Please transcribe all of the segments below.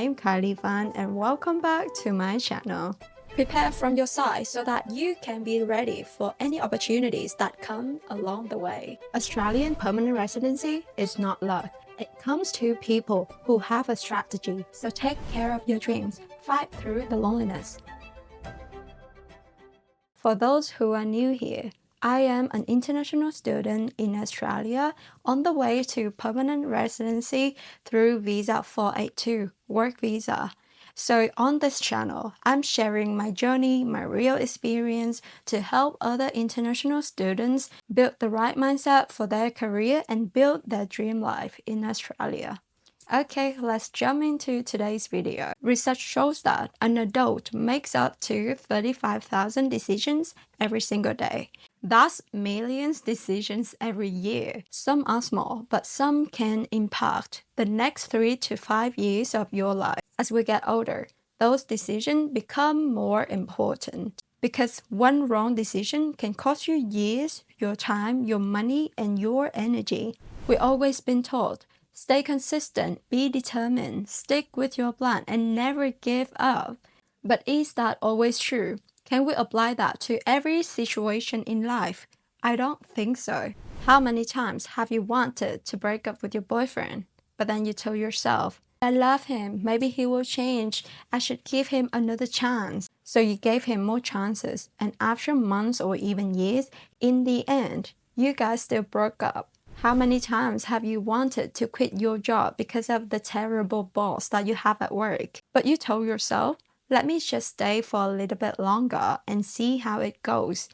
I'm Kylie Fan and welcome back to my channel. Prepare from your side so that you can be ready for any opportunities that come along the way. Australian permanent residency is not luck. It comes to people who have a strategy. So take care of your dreams. Fight through the loneliness. For those who are new here, I am an international student in Australia on the way to permanent residency through Visa 482, work visa. So on this channel, I'm sharing my journey, my real experience to help other international students build the right mindset for their career and build their dream life in Australia. Okay, let's jump into today's video. Research shows that an adult makes up to 35,000 decisions every single day. That's millions decisions every year. Some are small, but some can impact the next 3 to 5 years of your life. As we get older, those decisions become more important because one wrong decision can cost you years, your time, your money, and your energy. We've always been taught, stay consistent, be determined, stick with your plan, and never give up. But is that always true? Can we apply that to every situation in life? I don't think so. How many times have you wanted to break up with your boyfriend, but then you told yourself, I love him, maybe he will change, I should give him another chance. So you gave him more chances, and after months or even years, in the end, you guys still broke up. How many times have you wanted to quit your job because of the terrible boss that you have at work, but you told yourself, let me just stay for a little bit longer and see how it goes.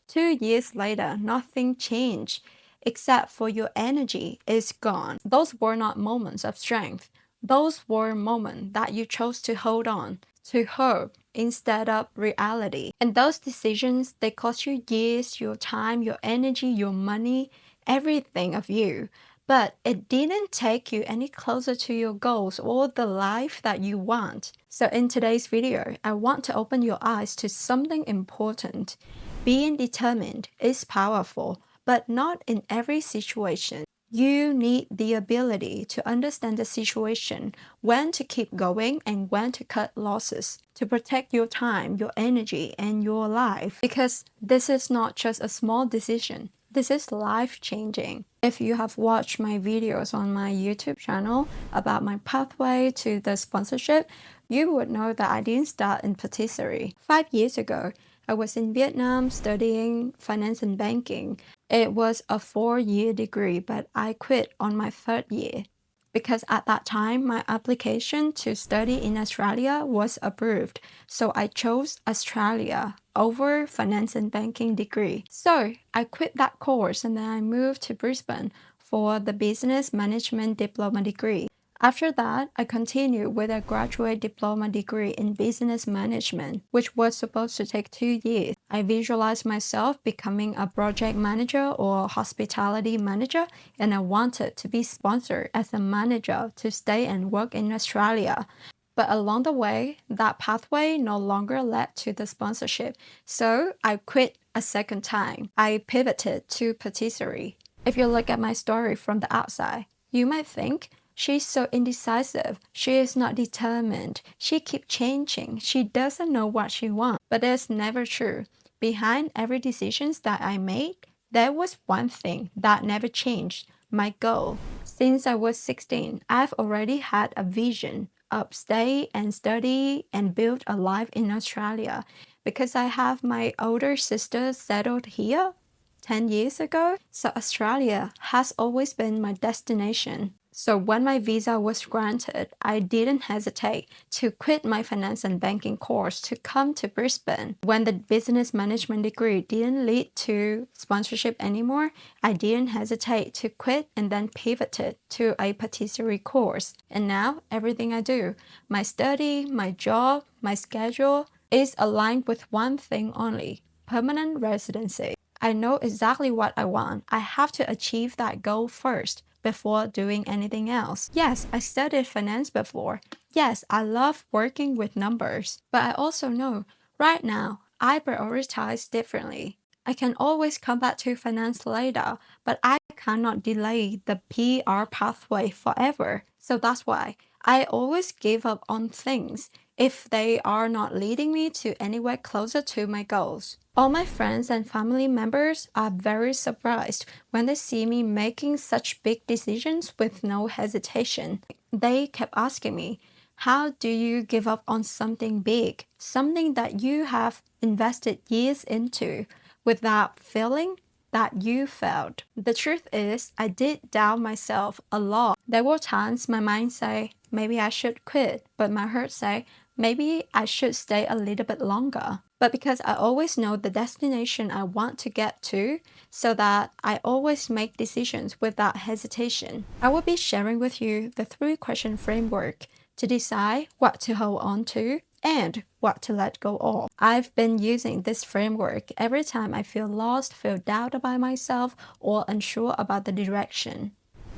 2 years later, nothing changed, except for your energy is gone. Those were not moments of strength. Those were moments that you chose to hold on, to hope, instead of reality. And those decisions, they cost you years, your time, your energy, your money, everything of you. But it didn't take you any closer to your goals or the life that you want. So in today's video, I want to open your eyes to something important. Being determined is powerful, but not in every situation. You need the ability to understand the situation, when to keep going and when to cut losses, to protect your time, your energy, and your life. Because this is not just a small decision. This is life-changing. If you have watched my videos on my YouTube channel about my pathway to the sponsorship, you would know that I didn't start in patisserie. 5 years ago, I was in Vietnam studying finance and banking. It was a 4-year degree, but I quit on my 3rd year because at that time, my application to study in Australia was approved. So I chose Australia over finance and banking degree. So I quit that course and then I moved to Brisbane for the business management diploma degree. After that, I continued with a graduate diploma degree in business management, which was supposed to take 2 years. I visualized myself becoming a project manager or hospitality manager, and I wanted to be sponsored as a manager to stay and work in Australia. But along the way, that pathway no longer led to the sponsorship, so I quit a second time. I pivoted to patisserie. If you look at my story from the outside, you might think, she's so indecisive. She is not determined. She keeps changing. She doesn't know what she wants. But that's never true. Behind every decision that I made, there was one thing that never changed, my goal. Since I was 16, I've already had a vision of stay and study and build a life in Australia. Because I have my older sister settled here 10 years ago, so Australia has always been my destination. So when my visa was granted, I didn't hesitate to quit my finance and banking course to come to Brisbane. When the business management degree didn't lead to sponsorship anymore, I didn't hesitate to quit and then pivoted to a patisserie course. And now everything I do, my study, my job, my schedule, is aligned with one thing only, permanent residency. I know exactly what I want. I have to achieve that goal first before doing anything else. Yes, I studied finance before. Yes, I love working with numbers. But I also know right now I prioritize differently. I can always come back to finance later, but I cannot delay the PR pathway forever. So that's why I always give up on things if they are not leading me to anywhere closer to my goals. All my friends and family members are very surprised when they see me making such big decisions with no hesitation. They kept asking me, how do you give up on something big, something that you have invested years into, without feeling that you failed? The truth is, I did doubt myself a lot. There were times my mind say, maybe I should quit, but my heart say, maybe I should stay a little bit longer. But because I always know the destination I want to get to, so that I always make decisions without hesitation, I will be sharing with you the 3-question framework to decide what to hold on to and what to let go of. I've been using this framework every time I feel lost, feel doubt about myself, or unsure about the direction.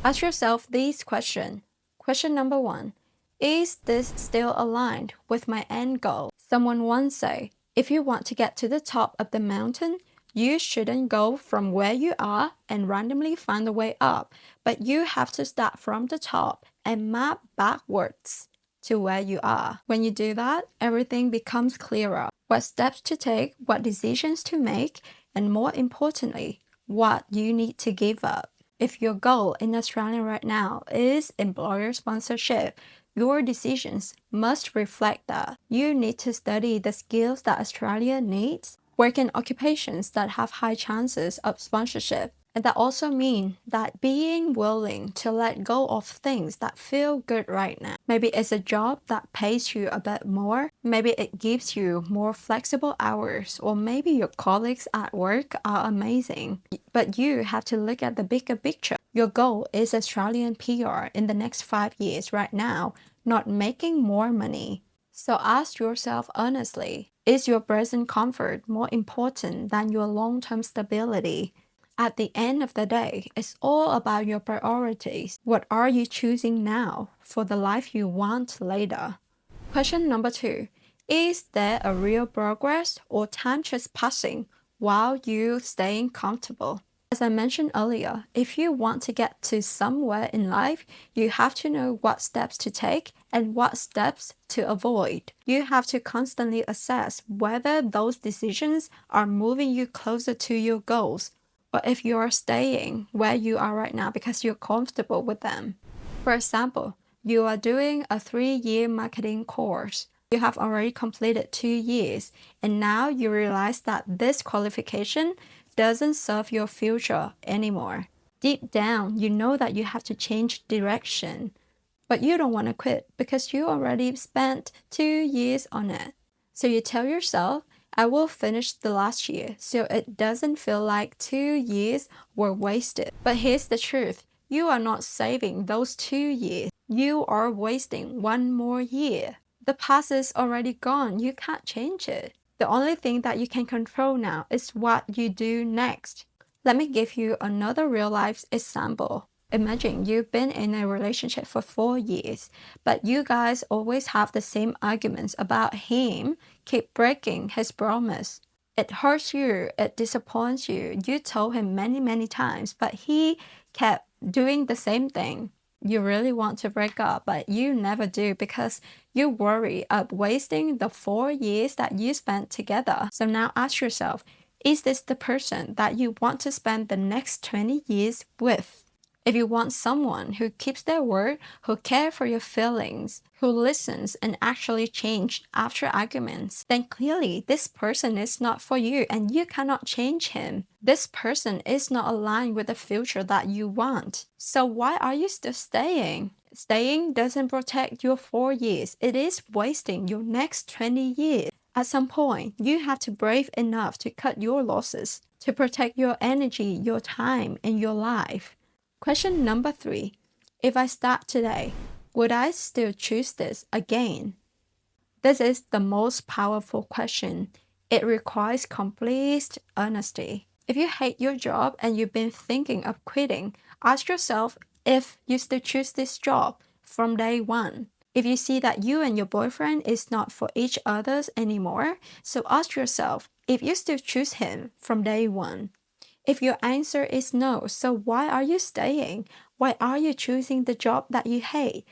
Ask yourself these questions. Question number 1. Is this still aligned with my end goal? Someone once said, if you want to get to the top of the mountain, you shouldn't go from where you are and randomly find a way up, but you have to start from the top and map backwards to where you are. When you do that, everything becomes clearer. What steps to take, what decisions to make, and more importantly, what you need to give up. If your goal in Australia right now is employer sponsorship, your decisions must reflect that. You need to study the skills that Australia needs, work in occupations that have high chances of sponsorship. And that also means that being willing to let go of things that feel good right now. Maybe it's a job that pays you a bit more. Maybe it gives you more flexible hours. Or maybe your colleagues at work are amazing. But you have to look at the bigger picture. Your goal is Australian PR in the next 5 years right now, not making more money. So ask yourself honestly, is your present comfort more important than your long-term stability? At the end of the day, it's all about your priorities. What are you choosing now for the life you want later? Question number 2. Is there a real progress or time just passing while you staying comfortable? As I mentioned earlier, if you want to get to somewhere in life, you have to know what steps to take and what steps to avoid. You have to constantly assess whether those decisions are moving you closer to your goals, or if you are staying where you are right now because you're comfortable with them. For example, you are doing a 3-year marketing course. You have already completed 2 years, and now you realize that this qualification doesn't serve your future anymore. Deep down, you know that you have to change direction, but you don't want to quit because you already spent 2 years on it. So you tell yourself, I will finish the last year so it doesn't feel like 2 years were wasted. But here's the truth. You are not saving those 2 years. You are wasting 1 more year. The past is already gone. You can't change it. The only thing that you can control now is what you do next. Let me give you another real-life example. Imagine you've been in a relationship for 4 years, but you guys always have the same arguments about him keep breaking his promise. It hurts you, it disappoints you. You told him many times, but he kept doing the same thing. You really want to break up, but you never do because you worry of wasting the 4 years that you spent together. So now ask yourself, is this the person that you want to spend the next 20 years with? If you want someone who keeps their word, who cares for your feelings, who listens and actually change after arguments, then clearly this person is not for you and you cannot change him. This person is not aligned with the future that you want. So why are you still staying? Staying doesn't protect your 4 years. It is wasting your next 20 years. At some point, you have to brave enough to cut your losses, to protect your energy, your time, and your life. Question number 3. If I start today, would I still choose this again? This is the most powerful question. It requires complete honesty. If you hate your job and you've been thinking of quitting, ask yourself if you still choose this job from day one. If you see that you and your boyfriend is not for each other anymore, so ask yourself if you still choose him from day one. If your answer is no, so why are you staying? Why are you choosing the job that you hate?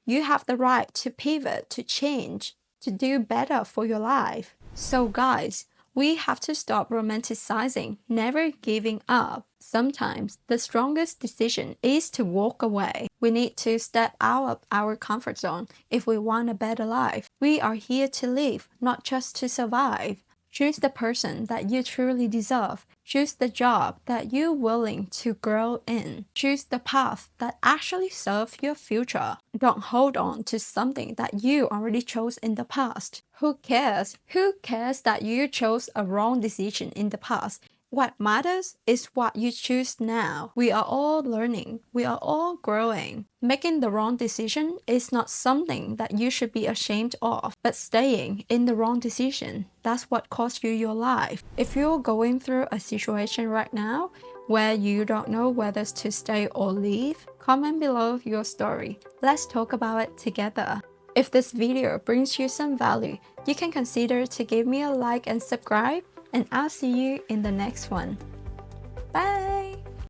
You have the right to pivot, to change, to do better for your life. So guys, we have to stop romanticizing, never giving up. Sometimes the strongest decision is to walk away. We need to step out of our comfort zone if we want a better life. We are here to live, not just to survive. Choose the person that you truly deserve. Choose the job that you're willing to grow in. Choose the path that actually serves your future. Don't hold on to something that you already chose in the past. Who cares? Who cares that you chose a wrong decision in the past? What matters is what you choose now. We are all learning. We are all growing. Making the wrong decision is not something that you should be ashamed of, but staying in the wrong decision, that's what cost you your life. If you're going through a situation right now where you don't know whether to stay or leave, comment below your story. Let's talk about it together. If this video brings you some value, you can consider to give me a like and subscribe, and I'll see you in the next one. Bye!